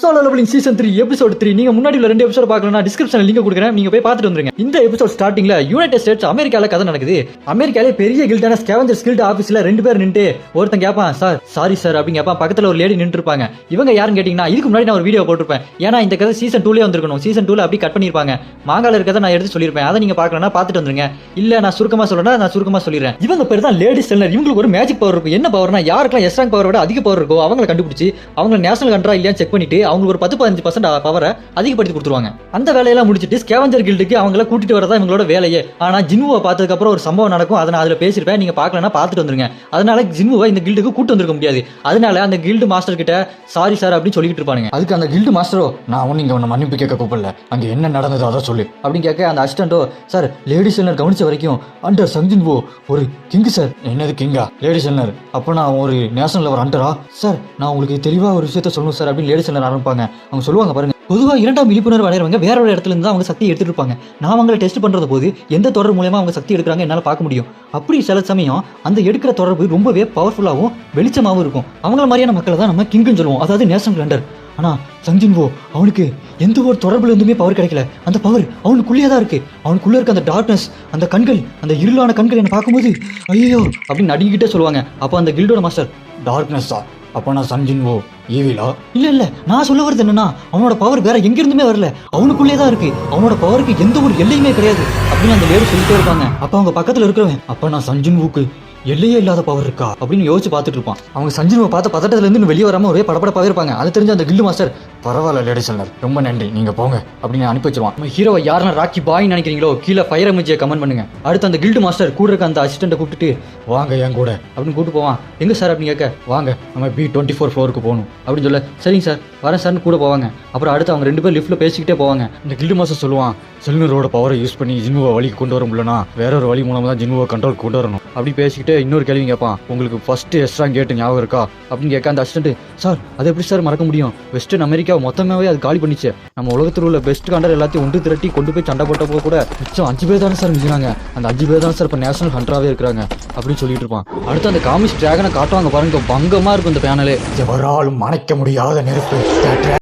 Solo levelling season 3 episode 3 நீங்க முன்னாடி உள்ள 2 எபிசோட் பார்க்கணும்னா டிஸ்கிரிப்ஷன்ல லிங்க் கொடுக்குறேன், நீங்க போய் பார்த்துட்டு வந்துருங்க. இந்த எபிசோட் ஸ்டார்டிங்ல யுனைடெட் ஸ்டேட்ஸ் அமெரிக்கால கதை நடக்குது. அமெரிக்காலே பெரிய கில்டான ஸ்கேவெஞ்சர்ஸ் கில்ட் ஆபீஸ்ல 2 பேர் நின்று ஒருத்தன் கேட்பான், சார் சாரி சார் அப்படின்னு கேட்பான். பக்கத்துல ஒரு லேடி நின்று இருப்பாங்க. இவங்க யாருன்னு கேட்டீங்கன்னா, இதுக்கு முன்னாடி நான் ஒரு வீடியோ போட்டிருப்பேன். ஏன்னா இந்த கதை சீசன் 2ல வந்திருக்கணும். சீசன் 2ல அப்படி கட் பண்ணிருப்பாங்க. மாங்கால இருக்கதை நான் எடுத்து சொல்லியிருப்பேன். அதை நீங்க பார்க்கலன்னா பார்த்துட்டு வந்துருங்க. இல்ல நான் சுருக்கமா சொல்றேன்னா நான் சுருக்கமா சொல்லிடுறேன். இவங்க பேர் தான் லேடி ஸ்டெல்லர். இவங்களுக்கு ஒரு மேஜிக் பவர் இருக்கும். என்ன பவர்னா, யாருக்கெல்லாம் எஸ் ரேங்க் பவர் விட அதிக பவர் இருக்கோ அவங்களை கண்டுபிடிச்சு அவங்க நேஷனல் கண்ட்ரா இல்லையா செக் பண்ணிட்டு அவங்களுக்கு ஒரு 10-15% பவரை அதிகப்படுத்தி கொடுத்துருவாங்க. அந்த வேலையெல்லாம் முடிச்சிட்டு ஸ்கேவெஞ்சர் கில்டுக்கு அவங்கள கூட்டிட்டு வரதா இவங்களோட வேலையே. ஆனா ஜின்வுவை பார்த்ததுக்கு அப்புறம் ஒரு சம்பவம் நடக்கும். அதை நான் அதுல பேசிருப்பேன். நீங்க பார்க்கலன்னா பார்த்துட்டு வந்துருங்க. அதனால ஜின்வுவை இந்த கில்டுக்கு கூட்டு வந்திருக்க முடியாது. அதனால அந்த கில்டு மாஸ்டர் கிட்ட சாரி சார் அப்படின்னு சொல்லிட்டு இருப்பாங்க. அதுக்கு அந்த கில்டு மாஸ்டரோ, நான் ஒன்னும் இங்க மன்னிப்பு கேட்க கூப்பிடல, அங்க என்ன நடந்ததோ அதை சொல்லு அப்படின்னு கேட்க அந்த அசிஸ்டன்டோ, சார் லேடி செல்லர் கவனிச்ச வரைக்கும் அண்டர் சங்ஜின்வோ ஒரு கிங் சார். என்னது கிங்கா? லேடி செல்லர் அப்ப நான் ஒரு நேஷனல் ஒரு அண்டரா சார்? நான் உங்களுக்கு தெளிவா ஒரு விஷயத்த சொல்லணும் சார் அப்படின்னு லேடி செல்லர் ஆரம்பிப்பாங்க. அவங்க சொல்லுவாங்க, பாருங்க, பொதுவாக 2ஆம் விழிப்புணர்வு அடைகிறவங்க வேற ஒரு இடத்துல இருந்து அவங்க சக்தி எடுத்துட்டு இருப்பாங்க. நான் அவங்களை டெஸ்ட் பண்றது போது எந்த தொடர் மூலமா அவங்க சக்தி எடுக்கிறாங்க என்னால் பார்க்க முடியும். அப்படி சில சமயம் அந்த எடுக்கிற தொடர்பு ரொம்பவே பவர்ஃபுல்லாகவும் வெளிச்சமாகவும் இருக்கும். அவங்கள மாதிரியான மக்களை தான் நம்ம கிங்குன்னு சொல்லுவோம், அதாவது நேஷனல் அண்டர். ஆனா சங்ஜின்வோ அவனுக்கு எந்த ஒரு தொடர்புல இருந்துமே பவர் கிடைக்கல. அந்த பவர் அவனுக்குள்ளேயே தான் இருக்கு. அவனுக்குள்ள இருக்க அந்த டார்க்னஸ், அந்த கண்கள், அந்த இருளான கண்கள் என்ன பார்க்கும்போது ஐயோ அப்படின்னு நடுங்கிட்டே சொல்லுவாங்க. அப்போ அந்த கில்டோட மாஸ்டர், டார்க்னஸா? அப்போ நான் சங்ஜின்வோ ஈவிலா? இல்ல நான் சொல்ல வருது என்னன்னா, அவனோட பவர் வேற எங்க இருந்துமே வரல, அவனுக்குள்ளே தான் இருக்கு. அவனோட பவருக்கு எந்த ஒரு எல்லையுமே கிடையாது அப்படின்னு அந்த லேடி சொல்லிட்டே இருப்பாங்க. அப்ப அவங்க பக்கத்துல இருக்கிறவன், அப்ப நான் சஞ்சின்வுக்கு எல்லையே இல்லாத பவர் இருக்கா அப்படின்னு யோசிச்சு பார்த்துட்டு இருப்பான். அவங்க சஞ்சின்வை பார்த்த பதட்டத்துல இருந்து வெளியே வராம ஒரே படப்படப்பாவே இருப்பாங்க. அது தெரிஞ்ச அந்த கில்டு மாஸ்டர், பரவாயில்ல லேடி செல்லர், ரொம்ப நன்றி, நீங்க போங்க அப்படின்னு அனுப்பி வச்சிருவான். நம்ம ஹீரோவை யாருன்னா ராக்கி பாய் நினைக்கிறீங்களோ கீழே ஃபயர் எமோஜியை கமெண்ட் பண்ணுங்க. அடுத்து அந்த கில்டு மாஸ்டர் கூட இருக்க அந்த அசிஸ்டன்ட்டை கூப்பிட்டு, வாங்க என் கூட அப்படின்னு கூப்பிட்டு போவான். எங்க சார் அப்படின்னு கேட்க, வாங்க நம்ம B24 ஃப்ளோருக்கு போகணும் அப்படின்னு சொல்ல, சரிங்க சார் வரேன் சார்னு கூட போவாங்க. அப்புறம் அடுத்து அவங்க 2 பேர் லிஃப்ட்ல பேசிக்கிட்டே போவாங்க. இந்த கில்டு மாஸ்டர் சொல்லுவான், செல்னரோட பவரை யூஸ் பண்ணி ஜின்வுவை வழிக்கு கொண்டு வர முடியலனா வேற ஒரு வழி மூலமா தான் ஜின்வுவை கண்ட்ரோல் கொண்டு வரணும் அப்படி பேசிக்கிட்டு இன்னொரு கேள்வி கேட்பான், உங்களுக்கு ஃபர்ஸ்ட் எஸ்ட்ரா கேட்டு ஞாபகம் இருக்கா அப்படின்னு கேட்க அந்த அசிஸ்டன்ட், சார் அது எப்படி சார் மறக்க முடியும்? வெஸ்டர்ன் அமெரிக்கா மொத்தமாவே அது காலி பண்ணிச்சு. நம்ம உலகத்தில் உள்ள பெஸ்ட் கண்டர் எல்லாத்தையும் ஒன்று திரட்டி கொண்டு போய் சண்டை போட்டப்போ கூட மிச்சம் 5 பேர் தானே சார் மிஞ்சினாங்க. அந்த 5 பேர் தான் சார் இப்போ நேஷனல் ஹண்டராகவே இருக்கிறாங்க அப்படின்னு சொல்லிட்டு இருப்பான். அடுத்து அந்த காமிக்ஸ் டிராகனை காட்டுவாங்க பாருங்க, பங்கமா இருக்கும் இந்த பேனலே. எவராலும் மறைக்க முடியாத நெருப்பு